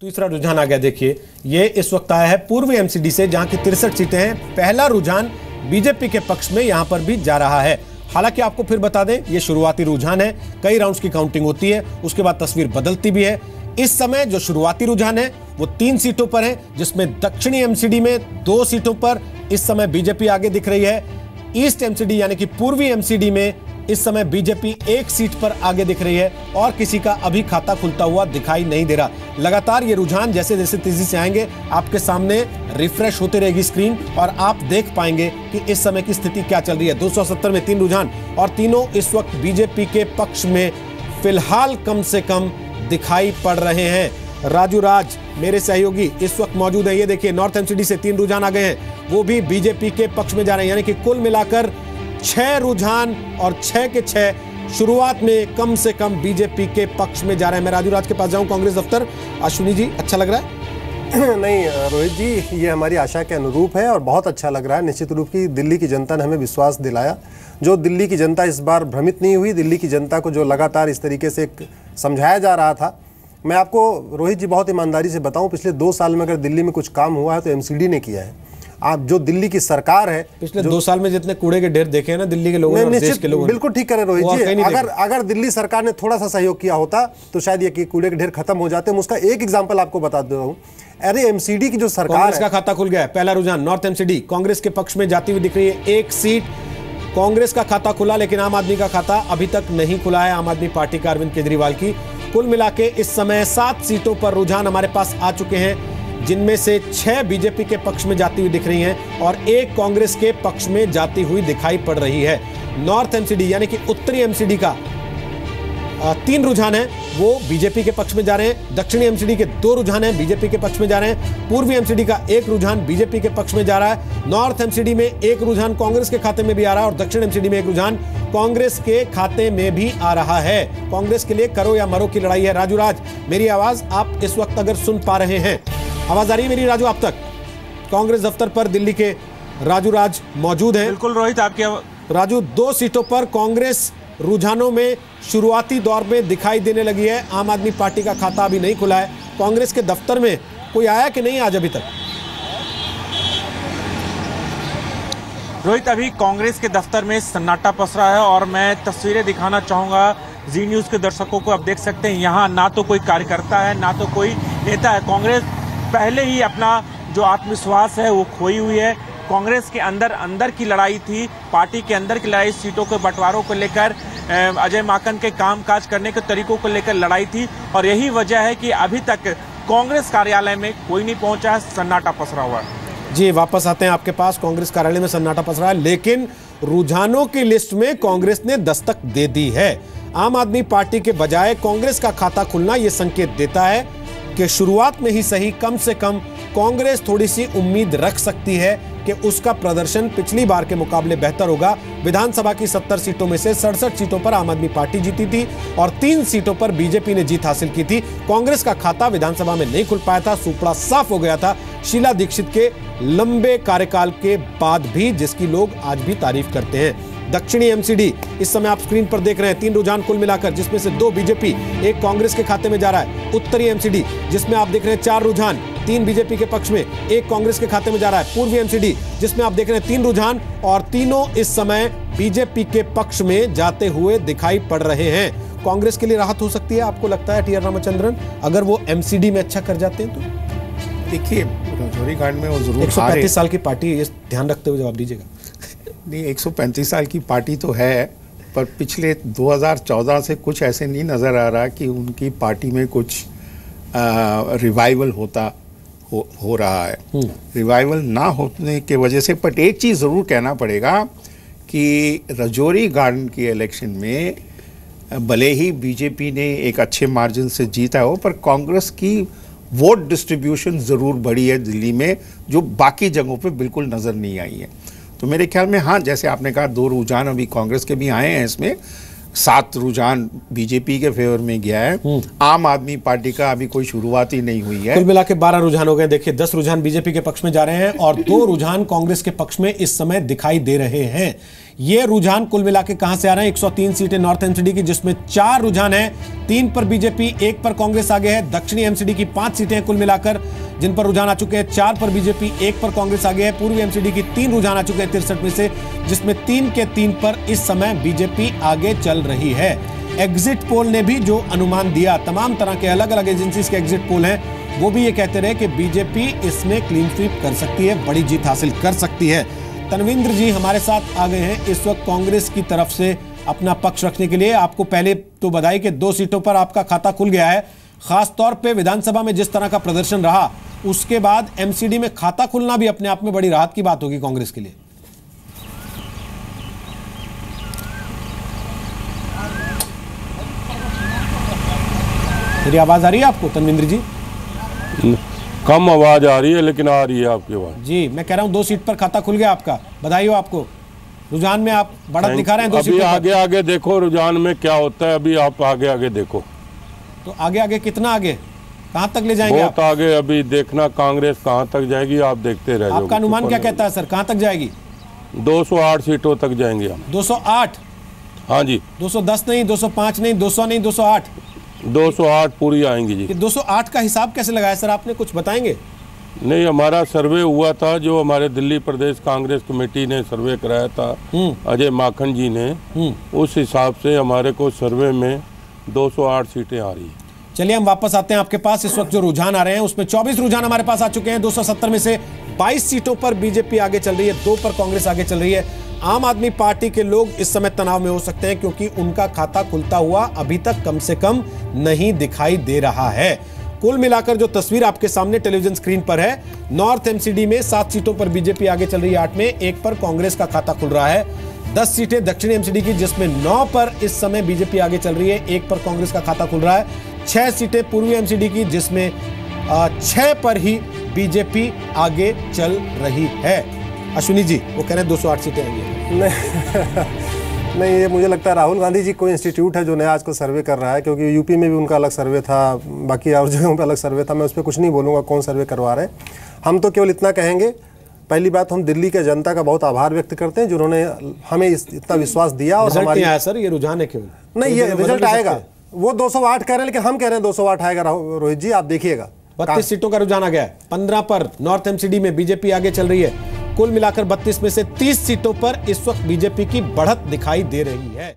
तीसरा रुझान आ गया। देखिए, ये इस वक्त आया है पूर्वी एमसीडी से, जहां की 63 सीटें हैं। पहला रुझान बीजेपी के पक्ष में यहां पर भी जा रहा है। हालांकि आपको फिर बता दें, ये शुरुआती रुझान है, कई राउंड्स की काउंटिंग होती है, उसके बाद तस्वीर बदलती भी है। इस समय जो शुरुआती रुझान है वो 3 सीटों पर है, जिसमें दक्षिणी एमसीडी में 2 सीटों पर इस समय बीजेपी आगे दिख रही है। ईस्ट एमसीडी यानी कि पूर्वी एमसीडी में इस समय बीजेपी 1 सीट पर आगे दिख रही है और किसी का अभी खाता खुलता हुआ दिखाई नहीं दे रहा। लगातार ये रुझान जैसे जैसे तेजी से आएंगे आपके सामने रिफ्रेश होते रहेगी स्क्रीन और आप देख पाएंगे कि इस समय की स्थिति क्या चल रही है। 270 में 3 रुझान और तीनों इस वक्त बीजेपी के पक्ष में फिलहाल कम से कम दिखाई पड़ रहे हैं। राजू राज मेरे सहयोगी इस वक्त मौजूद है। ये देखिए, नॉर्थ एमसीडी से 3 रुझान आ गए हैं, वो भी बीजेपी के पक्ष में जा रहे हैं, यानी कि कुल मिलाकर 6 रुझान और 6 के 6 शुरुआत में कम से कम बीजेपी के पक्ष में जा रहे हैं। मैं राजू राज के पास जाऊं, कांग्रेस दफ्तर। अश्विनी जी, अच्छा लग रहा है? नहीं रोहित जी, ये हमारी आशा के अनुरूप है और बहुत अच्छा लग रहा है। निश्चित रूप की दिल्ली की जनता ने हमें विश्वास दिलाया। जो दिल्ली की जनता इस बार भ्रमित नहीं हुई, दिल्ली की जनता को जो लगातार इस तरीके से समझाया जा रहा था। मैं आपको रोहित जी बहुत ईमानदारी से बताऊं, पिछले 2 साल में अगर दिल्ली में कुछ काम हुआ है तो एमसीडी ने किया है। आप जो दिल्ली की सरकार है, पिछले 2 साल में जितने कूड़े के ढेर देखे हैं ना दिल्ली के लोगों ने, देश के लोगों ने, बिल्कुल ठीक करें रोहित जी। अगर दिल्ली सरकार ने थोड़ा सा सहयोग किया होता तो शायद ये कूड़े के ढेर खत्म हो जाते। मैं उसका एक एग्जांपल आपको बता दे रहा हूं। अरे एमसीडी की जो सरकार है, का खाता खुल गया है। पहला रुझान नॉर्थ एमसीडी कांग्रेस के पक्ष में जाती हुई दिख रही है। 1 सीट कांग्रेस का खाता खुला, लेकिन आम आदमी का खाता अभी तक नहीं खुला है, आम आदमी पार्टी का अरविंद केजरीवाल की। कुल मिला के इस समय 7 सीटों पर रुझान हमारे पास आ चुके हैं, जिनमें से 6 बीजेपी के पक्ष में जाती हुई दिख रही हैं और 1 कांग्रेस के पक्ष में जाती हुई दिखाई पड़ रही है। नॉर्थ एमसीडी यानी कि उत्तरी एमसीडी का 3 रुझान है, वो बीजेपी के पक्ष में जा रहे हैं। दक्षिणी एमसीडी के 2 रुझान हैं, बीजेपी के पक्ष में जा रहे हैं। पूर्वी एमसीडी का 1 रुझान बीजेपी के पक्ष में जा रहा है। नॉर्थ एमसीडी में 1 रुझान कांग्रेस के खाते में भी आ रहा है और दक्षिण एमसीडी में 1 रुझान कांग्रेस के खाते में भी आ रहा है। कांग्रेस के लिए करो या मरो की लड़ाई है। राजू राज, मेरी आवाज आप इस वक्त अगर सुन पा रहे हैं, आवाज आ रही है मेरी राजू आप तक? कांग्रेस दफ्तर पर दिल्ली के राजू राज मौजूद हैं। बिल्कुल रोहित, आपकी राजू, 2 सीटों पर कांग्रेस रुझानों में शुरुआती दौर में दिखाई देने लगी है। आम आदमी पार्टी का खाता अभी नहीं खुला है। कांग्रेस के दफ्तर में कोई आया कि नहीं आज अभी तक? रोहित, अभी कांग्रेस के दफ्तर में सन्नाटा पसरा है और मैं तस्वीरें दिखाना चाहूंगा जी न्यूज़ के दर्शकों को। आप देख सकते हैं यहाँ ना तो कोई कार्यकर्ता है, ना तो कोई नेता है। कांग्रेस पहले ही अपना जो आत्मविश्वास है वो खोई हुई है। कांग्रेस के अंदर की लड़ाई थी, पार्टी के अंदर की लड़ाई, सीटों के बंटवारों को लेकर, अजय माकन के कामकाज करने के तरीकों को लेकर लड़ाई थी और यही वजह है कि अभी तक कांग्रेस कार्यालय में कोई नहीं पहुंचा है, सन्नाटा पसरा हुआ है। जी, वापस आते हैं आपके पास। कांग्रेस कार्यालय में सन्नाटा पसरा है, लेकिन रुझानों की लिस्ट में कांग्रेस ने दस्तक दे दी है। आम आदमी पार्टी के बजाय कांग्रेस का खाता खुलना यह संकेत देता है कि शुरुआत में ही सही, कम से कम कांग्रेस थोड़ी सी उम्मीद रख सकती है कि उसका प्रदर्शन पिछली बार के मुकाबले बेहतर होगा। विधानसभा की 70 सीटों में से 67 सीटों पर आम आदमी पार्टी जीती थी और 3 सीटों पर बीजेपी ने जीत हासिल की थी। कांग्रेस का खाता विधानसभा में नहीं खुल पाया था, सुपड़ा साफ हो गया था शीला दीक्षित के लंबे कार्यकाल के बाद भी, जिसकी लोग आज भी तारीफ करते हैं। दक्षिणी एमसीडी इस समय आप स्क्रीन पर देख रहे हैं, 3 रुझान कुल मिलाकर, जिसमें से 2 बीजेपी, 1 कांग्रेस के खाते में जा रहा है। उत्तरी एमसीडी जिसमें आप देख रहे हैं 4 रुझान, 3 बीजेपी के पक्ष में, 1 कांग्रेस के खाते में जा रहा है। पूर्वी एमसीडी जिसमें आप देख रहे हैं 3 रुझान और तीनों इस समय बीजेपी के पक्ष में जाते हुए दिखाई पड़ रहे हैं। कांग्रेस के लिए राहत हो सकती है, आपको लगता है टी.आर. रामचंद्रन, अगर वो एमसीडी में अच्छा कर जाते हैं तो? देखिए, रजौरी कांड में वो जरूर 135 साल की पार्टी, ये ध्यान रखते हुए जवाब दीजिएगा। नहीं, 135 साल की पार्टी तो है, पर पिछले 2014 से कुछ ऐसे नहीं नज़र आ रहा कि उनकी पार्टी में कुछ रिवाइवल हो रहा है। रिवाइवल ना होने के वजह से, बट एक चीज़ ज़रूर कहना पड़ेगा कि रजौरी गार्डन की इलेक्शन में भले ही बीजेपी ने एक अच्छे मार्जिन से जीता हो, पर कांग्रेस की वोट डिस्ट्रीब्यूशन ज़रूर बढ़ी है दिल्ली में, जो बाकी जगहों पे बिल्कुल नज़र नहीं आई है। तो मेरे ख्याल में हाँ, जैसे आपने कहा 2 रुझान अभी कांग्रेस के भी आए हैं, इसमें 7 रुझान बीजेपी के फेवर में गया है। आम आदमी पार्टी का अभी कोई शुरुआत ही नहीं हुई है। कुल मिला के 12 रुझान हो गए। देखिए, 10 रुझान बीजेपी के पक्ष में जा रहे हैं और 2 रुझान कांग्रेस के पक्ष में इस समय दिखाई दे रहे हैं। ये रुझान कुल मिला के कहां से आ रहे हैं? 103 सीटें नॉर्थ एमसीडी की, जिसमें 4 रुझान है, 3 पर बीजेपी, 1 पर कांग्रेस आगे है। दक्षिणी एमसीडी की 5 सीटें हैं कुल मिलाकर, जिन पर रुझान आ चुके हैं, 4 पर बीजेपी, 1 पर कांग्रेस आगे है। पूर्वी एमसीडी की 3 रुझान आ चुके हैं 63 में से, जिसमें 3 के 3 पर इस समय बीजेपी आगे चल रही है। एग्जिट पोल ने भी जो अनुमान दिया, तमाम तरह के अलग अलग एजेंसीज के एग्जिट पोल हैं, वो भी ये कहते रहे कि बीजेपी इसमें क्लीन स्वीप कर सकती है, बड़ी जीत हासिल कर सकती है। तनविंद्र जी हमारे साथ आ गए हैं इस वक्त कांग्रेस की तरफ से अपना पक्ष रखने के लिए। आपको पहले तो बधाई कि 2 सीटों पर आपका खाता खुल गया है। खास तौर पे विधानसभा में जिस तरह का प्रदर्शन रहा, उसके बाद एमसीडी में खाता खुलना भी अपने आप में बड़ी राहत की बात होगी कांग्रेस के लिए। मेरी आवाज आ रही है आपको तनविंद्र जी? कम आवाज आ रही है लेकिन आ रही है आपकी आवाज। जी मैं कह रहा हूं 2 सीट पर खाता खुल गया आपका, बधाई हो आपको। रुझान में आप बढ़त दिखा रहे हैं 2 सीटों पर। आगे आगे देखो रुझान में क्या होता है, अभी आप आगे आगे देखो। तो आगे आगे कितना आगे, कहां तक ले जाएंगे बहुत आगे, अभी देखना कांग्रेस कहां तक जाएगी, आप देखते रह जाओगे। आपका अनुमान क्या कहता है सर, कहां तक जाएगी? 208 सीटों तक जाएंगे हम। 208? हाँ जी। 210 नहीं, 205 नहीं, 200 नहीं, 208? 208 पूरी आएंगी जी। 208 का हिसाब कैसे लगाया सर आपने, कुछ बताएंगे? नहीं, हमारा सर्वे हुआ था, जो हमारे दिल्ली प्रदेश कांग्रेस कमेटी ने सर्वे कराया था, अजय माखन जी ने, उस हिसाब से हमारे को सर्वे में 208 सीटें आ रही है। चलिए हम वापस आते हैं आपके पास। इस वक्त जो रुझान आ रहे हैं उसमें 24 रुझान हमारे पास आ चुके हैं। 270 में से 22 सीटों पर बीजेपी आगे चल रही है, 2 पर कांग्रेस आगे चल रही है। आम आदमी पार्टी के लोग इस समय तनाव में हो सकते हैं, क्योंकि उनका खाता खुलता हुआ अभी तक कम से कम नहीं दिखाई दे रहा है। कुल मिलाकर जो तस्वीर आपके सामने टेलीविजन स्क्रीन पर है, नॉर्थ एमसीडी में 7 सीटों पर बीजेपी आगे चल रही है, 8 में, 1 पर कांग्रेस का खाता खुल रहा है। 10 सीटें दक्षिणी एमसीडी की, जिसमें 9 पर इस समय बीजेपी आगे चल रही है, 1 पर कांग्रेस का खाता खुल रहा है। 6 सीटें पूर्वी एमसीडी की, जिसमें 6 पर ही बीजेपी आगे चल रही है। अश्विनी जी वो कह रहे हैं 208 सीटें आएंगी। नहीं, ये मुझे लगता है राहुल गांधी जी कोई इंस्टीट्यूट है जो नया आज को सर्वे कर रहा है, क्योंकि यूपी में भी उनका अलग सर्वे था, बाकी और जगहों पे अलग सर्वे था। मैं उस पर कुछ नहीं बोलूँगा कौन सर्वे करवा रहे हैं। हम तो केवल इतना कहेंगे, पहली बात हम दिल्ली के जनता का बहुत आभार व्यक्त करते हैं जिन्होंने हमें इतना विश्वास दिया। और हमारी आया सर, ये रुझान है केवल, नहीं, ये रिजल्ट आएगा। वो 208 कह रहे हैं, लेकिन हम कह रहे हैं 208 आएगा रोहित जी, आप देखिएगा। 32 सीटों का रुझान आ गया है। 15 पर नॉर्थ एमसीडी में बीजेपी आगे चल रही है। कुल मिलाकर 32 में से 30 सीटों पर इस वक्त बीजेपी की बढ़त दिखाई दे रही है।